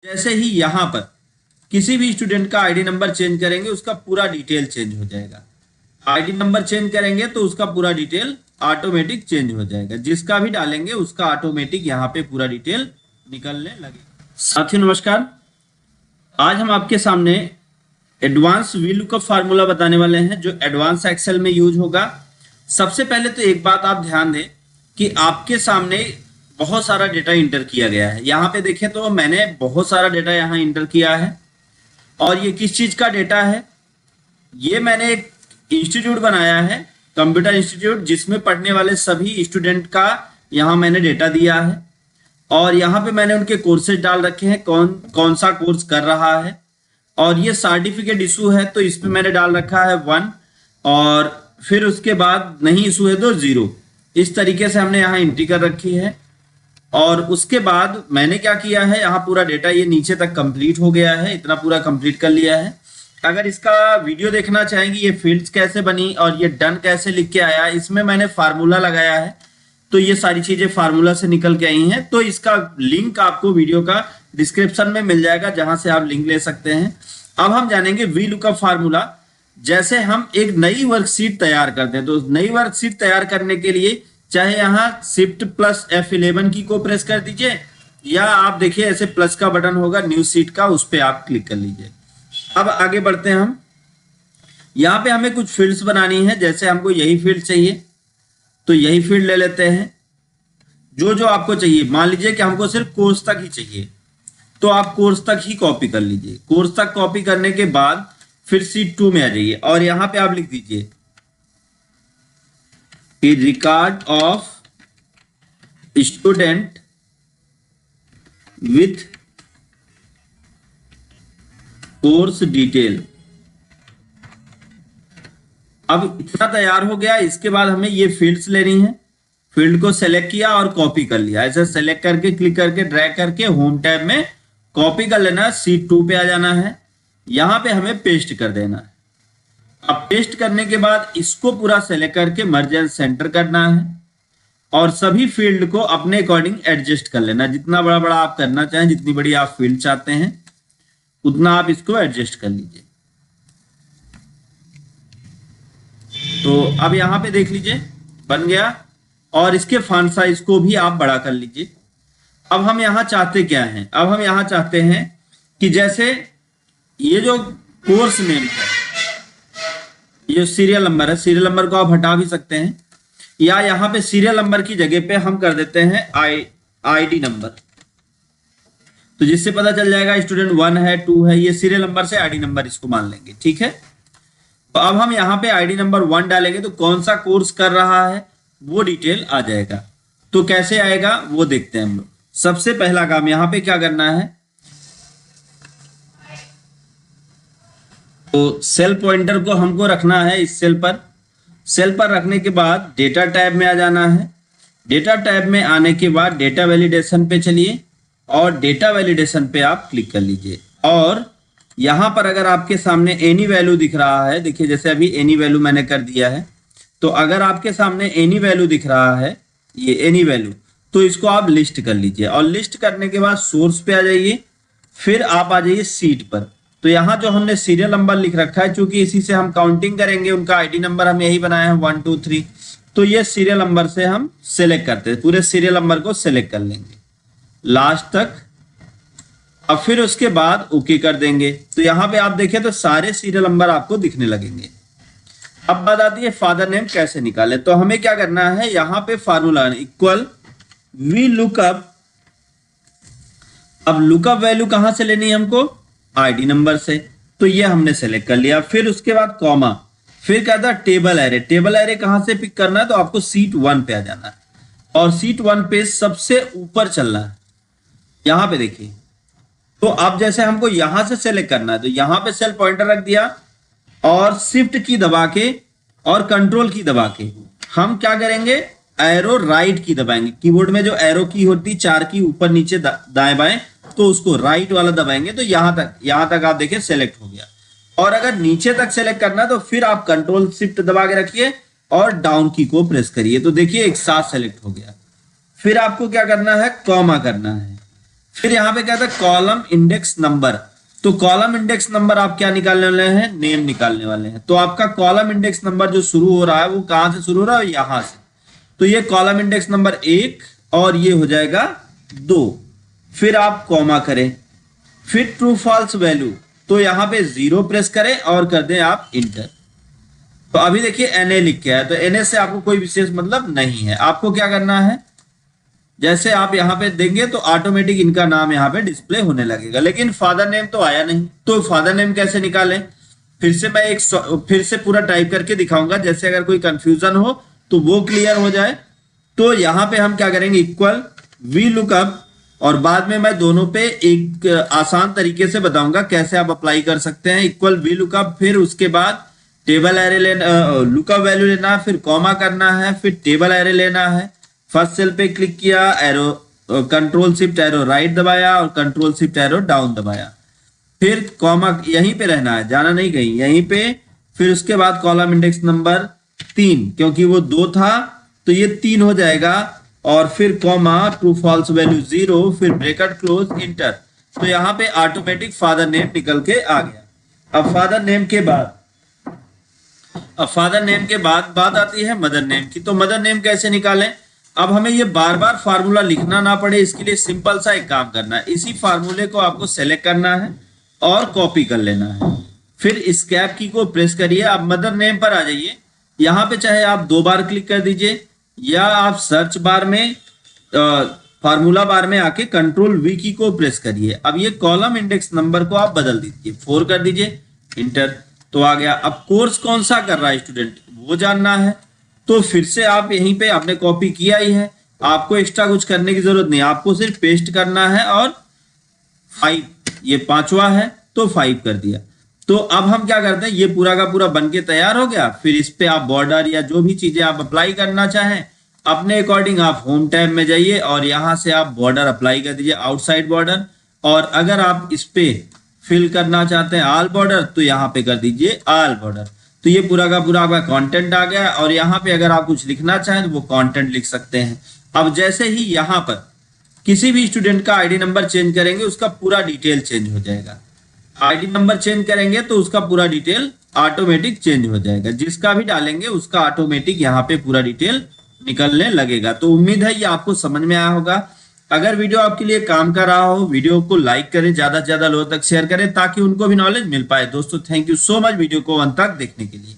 जैसे ही यहाँ पर किसी भी स्टूडेंट का आईडी नंबर चेंज करेंगे उसका पूरा डिटेल चेंज हो जाएगा। आईडी नंबर चेंज करेंगे तो उसका पूरा डिटेल ऑटोमेटिक चेंज हो जाएगा। जिसका भी डालेंगे उसका ऑटोमेटिक यहाँ पे पूरा डिटेल निकलने लगेगा। साथियों नमस्कार, आज हम आपके सामने एडवांस वीलुकअप फार्मूला बताने वाले हैं जो एडवांस एक्सेल में यूज होगा। सबसे पहले तो एक बात आप ध्यान दें कि आपके सामने बहुत सारा डेटा इंटर किया गया है। यहाँ पे देखें तो मैंने बहुत सारा डेटा यहाँ इंटर किया है और ये किस चीज का डेटा है, ये मैंने एक इंस्टीट्यूट बनाया है, कंप्यूटर इंस्टीट्यूट, जिसमें पढ़ने वाले सभी स्टूडेंट का यहाँ मैंने डेटा दिया है और यहाँ पे मैंने उनके कोर्सेज डाल रखे हैं, कौन कौन सा कोर्स कर रहा है। और ये सर्टिफिकेट इशू है तो इसमें मैंने डाल रखा है 1 और फिर उसके बाद नहीं इशू है तो 0। इस तरीके से हमने यहाँ एंट्री कर रखी है। और उसके बाद मैंने क्या किया है, यहाँ पूरा डेटा ये नीचे तक कंप्लीट हो गया है, इतना पूरा कंप्लीट कर लिया है। अगर इसका वीडियो देखना चाहेंगे ये फील्ड्स कैसे बनी और ये डन कैसे लिख के आया, इसमें मैंने फार्मूला लगाया है तो ये सारी चीजें फार्मूला से निकल के आई हैं। तो इसका लिंक आपको वीडियो का डिस्क्रिप्शन में मिल जाएगा, जहां से आप लिंक ले सकते हैं। अब हम जानेंगे वीलुकअप फार्मूला। जैसे हम एक नई वर्कशीट तैयार करते हैं तो नई वर्कशीट तैयार करने के लिए चाहे यहाँ शिफ्ट प्लस F11 की को प्रेस कर दीजिए या आप देखिए ऐसे प्लस का बटन होगा न्यू शीट का, उस पर आप क्लिक कर लीजिए। अब आगे बढ़ते हैं हम। यहाँ पे हमें कुछ फील्ड्स बनानी है। जैसे हमको यही फील्ड चाहिए तो यही फील्ड ले लेते हैं। जो जो आपको चाहिए, मान लीजिए कि हमको सिर्फ कोर्स तक ही चाहिए तो आप कोर्स तक ही कॉपी कर लीजिए। कोर्स तक कॉपी करने के बाद फिर शीट 2 में आ जाइए और यहाँ पे आप लिख दीजिए record of student with course detail. अब इतना तैयार हो गया। इसके बाद हमें ये फील्ड्स लेनी है। फील्ड को सेलेक्ट किया और कॉपी कर लिया। ऐसे सेलेक्ट करके क्लिक करके ड्रैग करके होम टैब में कॉपी कर लेना, शीट 2 पे आ जाना है। यहां पे हमें पेस्ट कर देना है। अब पेस्ट करने के बाद इसको पूरा सेलेक्ट करके मर्ज एंड सेंटर करना है और सभी फील्ड को अपने अकॉर्डिंग एडजस्ट कर लेना। जितना बड़ा बड़ा आप करना चाहें, जितनी बड़ी आप फील्ड चाहते हैं उतना आप इसको एडजस्ट कर लीजिए। तो अब यहां पे देख लीजिए बन गया और इसके फॉन्ट साइज को भी आप बड़ा कर लीजिए। अब हम यहां चाहते क्या हैं, अब हम यहां चाहते हैं कि जैसे ये जो कोर्स नेम है, ये सीरियल नंबर है, सीरियल नंबर को आप हटा भी सकते हैं या यहाँ पे सीरियल नंबर की जगह पे हम कर देते हैं आईडी नंबर, तो जिससे पता चल जाएगा स्टूडेंट 1 है 2 है। ये सीरियल नंबर से आईडी नंबर इसको मान लेंगे, ठीक है। तो अब हम यहाँ पे आईडी नंबर 1 डालेंगे तो कौन सा कोर्स कर रहा है वो डिटेल आ जाएगा। तो कैसे आएगा वो देखते हैं हम लोग। सबसे पहला काम यहाँ पे क्या करना है, तो सेल पॉइंटर को हमको रखना है इस सेल पर। सेल पर रखने के बाद डेटा टैब में आ जाना है। डेटा टैब में आने के बाद डेटा वैलिडेशन पे चलिए और डेटा वैलिडेशन पे आप क्लिक कर लीजिए। और यहाँ पर अगर आपके सामने एनी वैल्यू दिख रहा है, देखिए जैसे अभी एनी वैल्यू मैंने कर दिया है, तो अगर आपके सामने एनी वैल्यू दिख रहा है, ये एनी वैल्यू, तो इसको आप लिस्ट कर लीजिए। और लिस्ट करने के बाद सोर्स पे आ जाइए, फिर आप आ जाइए सीट पर। तो यहाँ जो हमने सीरियल नंबर लिख रखा है, चूंकि इसी से हम काउंटिंग करेंगे, उनका आईडी नंबर हम यही बनाए हैं 1 2 3, तो ये सीरियल नंबर से हम सेलेक्ट करते हैं। पूरे सीरियल नंबर को सेलेक्ट कर लेंगे लास्ट तक। अब फिर उसके बाद ओके कर देंगे। तो यहाँ पे आप देखें तो सारे सीरियल नंबर आपको दिखने लगेंगे। अब बात आती है फादर नेम कैसे निकाले। तो हमें क्या करना है, यहाँ पे फार्मूला इक्वल वी लुकअप। अब लुकअप वैल्यू कहां से लेनी है हमको, आईडी नंबर से, तो ये हमने सेलेक्ट कर लिया। फिर उसके बाद कॉमा, फिर कहता है टेबल एरे। टेबल एरे कहां से पिक करना है, तो आपको सीट 1 पे आ जाना है और सीट 1 पे सबसे ऊपर चलना है। यहां पे देखिए, तो अब जैसे हमको यहां से सेलेक्ट करना है तो यहां पे सेल पॉइंटर रख दिया और शिफ्ट की दबा के और कंट्रोल की दबा के हम क्या करेंगे, एरो राइट की दबाएंगे। कीबोर्ड में जो एरो की होती 4 की ऊपर नीचे दाएं बाएं, तो उसको राइट वाला दबाएंगे तो यहां तक आप देखिए सेलेक्ट हो गया। और अगर नीचे तक सेलेक्ट करना तो फिर आप कंट्रोल शिफ्ट दबा के रखिए और डाउन की को प्रेस करिए, तो देखिए एक साथ सेलेक्ट हो गया। फिर आपको क्या करना है, कॉमा करना है। फिर यहाँ पे क्या था, कॉलम इंडेक्स नंबर। तो कॉलम इंडेक्स नंबर आप क्या निकालने वाले हैं, नेम निकालने वाले हैं। तो आपका कॉलम इंडेक्स नंबर जो शुरू हो रहा है वो कहां से शुरू हो रहा है, यहां से। तो ये कॉलम इंडेक्स नंबर 1 और ये हो जाएगा 2। फिर आप कॉमा करें, फिर ट्रू फॉल्स वैल्यू, तो यहां पे 0 प्रेस करें और कर दें आप इंटर। तो अभी देखिए NA लिख के आया, तो NA से आपको कोई विशेष मतलब नहीं है। आपको क्या करना है, जैसे आप यहाँ पे देंगे तो ऑटोमेटिक इनका नाम यहाँ पे डिस्प्ले होने लगेगा, लेकिन फादर नेम तो आया नहीं। तो फादर नेम कैसे निकालें, फिर से पूरा टाइप करके दिखाऊंगा, जैसे अगर कोई कंफ्यूजन हो तो वो क्लियर हो जाए। तो यहाँ पे हम क्या करेंगे, इक्वल वी लुकअप, और बाद में मैं दोनों पे एक आसान तरीके से बताऊंगा कैसे आप अप्लाई कर सकते हैं। इक्वल वी लुकअप, फिर उसके बाद टेबल एरे लेना, लुकअप वैल्यू लेना है, फिर कॉमा करना है, फिर टेबल एरे लेना है। फर्स्ट सेल पे क्लिक किया, arrow control shift arrow right दबाया और कंट्रोल शिफ्ट एरो डाउन दबाया, फिर कॉमा यहीं पे रहना है, जाना नहीं कहीं, यहीं पे। फिर उसके बाद कॉलम इंडेक्स नंबर 3, क्योंकि वो 2 था तो ये 3 हो जाएगा, और फिर कॉमा ट्रू फॉल्स वैल्यू 0, फिर ब्रैकेट क्लोज इंटर। तो यहाँ पे ऑटोमेटिक फादर नेम निकल के आ गया। अब फादर नेम के बाद बात आती है मदर नेम की। तो मदर नेम कैसे निकालें, अब हमें ये बार बार फार्मूला लिखना ना पड़े, इसके लिए सिंपल सा एक काम करना है, इसी फार्मूले को आपको सेलेक्ट करना है और कॉपी कर लेना है। फिर एस्केप की को प्रेस करिए, आप मदर नेम पर आ जाइए। यहाँ पे चाहे आप 2 बार क्लिक कर दीजिए, या आप सर्च बार में फार्मूला बार में आके कंट्रोल वी की को प्रेस करिए। अब ये कॉलम इंडेक्स नंबर को आप बदल दीजिए, 4 कर दीजिए, इंटर। तो आ गया। अब कोर्स कौन सा कर रहा है स्टूडेंट, वो जानना है। तो फिर से आप यहीं पे आपने कॉपी किया ही है, आपको एक्स्ट्रा कुछ करने की जरूरत नहीं, आपको सिर्फ पेस्ट करना है। और 5, ये 5वां है तो 5 कर दिया। तो अब हम क्या करते हैं, ये पूरा का पूरा बन के तैयार हो गया। फिर इस पे आप बॉर्डर या जो भी चीजें आप अप्लाई करना चाहें अपने अकॉर्डिंग, आप होम टैब में जाइए और यहां से आप बॉर्डर अप्लाई कर दीजिए, आउटसाइड बॉर्डर। और अगर आप इस पे फिल करना चाहते हैं ऑल बॉर्डर, तो यहाँ पे कर दीजिए ऑल बॉर्डर। तो ये पूरा का पूरा आपका कंटेंट आ गया, और यहाँ पे अगर आप कुछ लिखना चाहें तो वो कंटेंट लिख सकते हैं। अब जैसे ही यहाँ पर किसी भी स्टूडेंट का आईडी नंबर चेंज करेंगे उसका पूरा डिटेल चेंज हो जाएगा। आईडी नंबर चेंज करेंगे तो उसका पूरा डिटेल ऑटोमेटिक चेंज हो जाएगा, जिसका भी डालेंगे उसका ऑटोमेटिक यहाँ पे पूरा डिटेल निकलने लगेगा। तो उम्मीद है ये आपको समझ में आया होगा। अगर वीडियो आपके लिए काम कर रहा हो, वीडियो को लाइक करें, ज्यादा से ज्यादा लोगों तक शेयर करें ताकि उनको भी नॉलेज मिल पाए। दोस्तों thank you so much video को अंत तक देखने के लिए।